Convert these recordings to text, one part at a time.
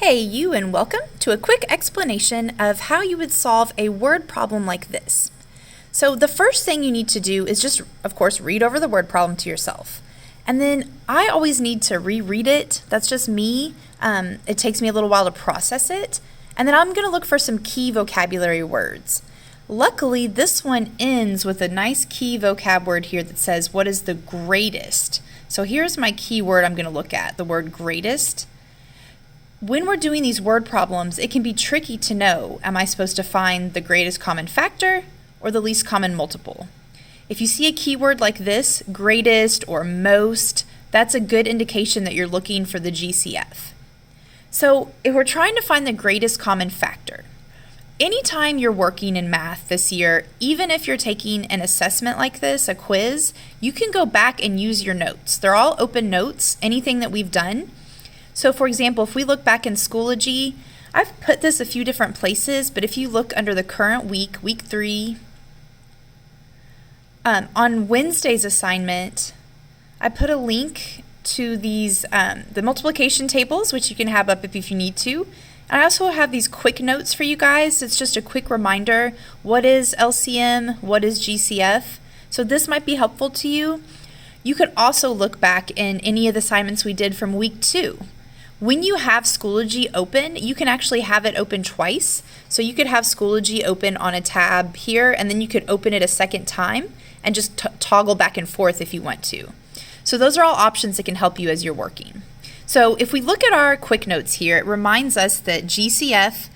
Hey you, and welcome to a quick explanation of how you would solve a word problem like this. So the first thing you need to do is just, of course, read over the word problem to yourself. And then I always need to reread it. That's just me. It takes me a little while to process it. And then I'm going to look for some key vocabulary words. Luckily, this one ends with a nice key vocab word here that says, what is the greatest? So here's my key word I'm going to look at, the word greatest. When we're doing these word problems, it can be tricky to know, am I supposed to find the greatest common factor or the least common multiple? If you see a keyword like this, greatest or most, that's a good indication that you're looking for the GCF. So if we're trying to find the greatest common factor, anytime you're working in math this year, even if you're taking an assessment like this, a quiz, you can go back and use your notes. They're all open notes, anything that we've done. So for example, if we look back in Schoology, I've put this a few different places, but if you look under the current week, week 3, on Wednesday's assignment, I put a link to these, the multiplication tables, which you can have up if you need to. And I also have these quick notes for you guys. It's just a quick reminder, what is LCM, what is GCF? So this might be helpful to you. You could also look back in any of the assignments we did from week 2. When you have Schoology open, you can actually have it open twice. So you could have Schoology open on a tab here, and then you could open it a second time and just toggle back and forth if you want to. So those are all options that can help you as you're working. So if we look at our quick notes here, it reminds us that GCF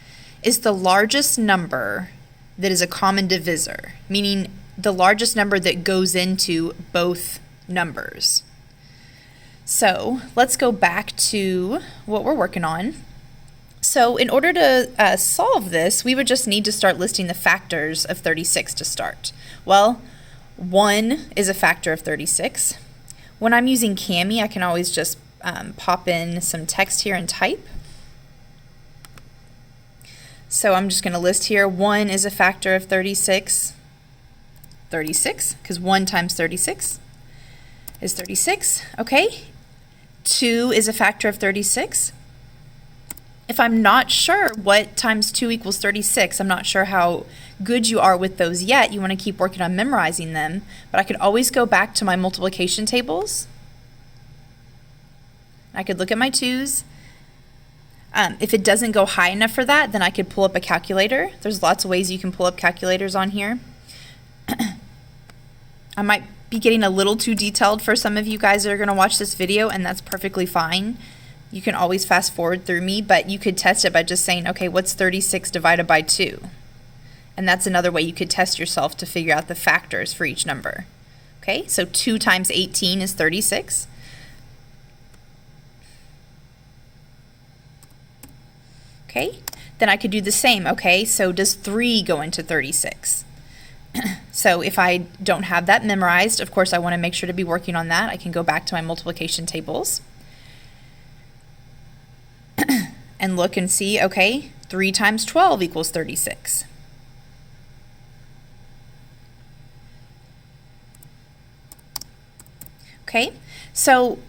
is the largest number that is a common divisor, meaning the largest number that goes into both numbers. So let's go back to what we're working on. So in order to solve this, we would just need to start listing the factors of 36 to start. Well, 1 is a factor of 36. When I'm using Cami, I can always just pop in some text here and type. So I'm just going to list here 1 is a factor of 36, because 1 times 36 is 36, okay? 2 is a factor of 36. If I'm not sure what times 2 equals 36, I'm not sure how good you are with those yet, you want to keep working on memorizing them, but I could always go back to my multiplication tables. I could look at my 2's. If it doesn't go high enough for that, then I could pull up a calculator. There's lots of ways you can pull up calculators on here. I might be getting a little too detailed for some of you guys that are going to watch this video, and that's perfectly fine. You can always fast forward through me, but you could test it by just saying, okay, what's 36 divided by 2? And that's another way you could test yourself to figure out the factors for each number. Okay, so 2 times 18 is 36. Okay, then I could do the same. Okay, so does 3 go into 36? So if I don't have that memorized, of course I want to make sure to be working on that. I can go back to my multiplication tables and look and see, okay, 3 times 12 equals 36. Okay, so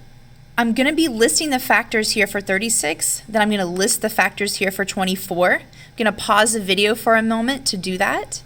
I'm going to be listing the factors here for 36, then I'm going to list the factors here for 24. I'm going to pause the video for a moment to do that.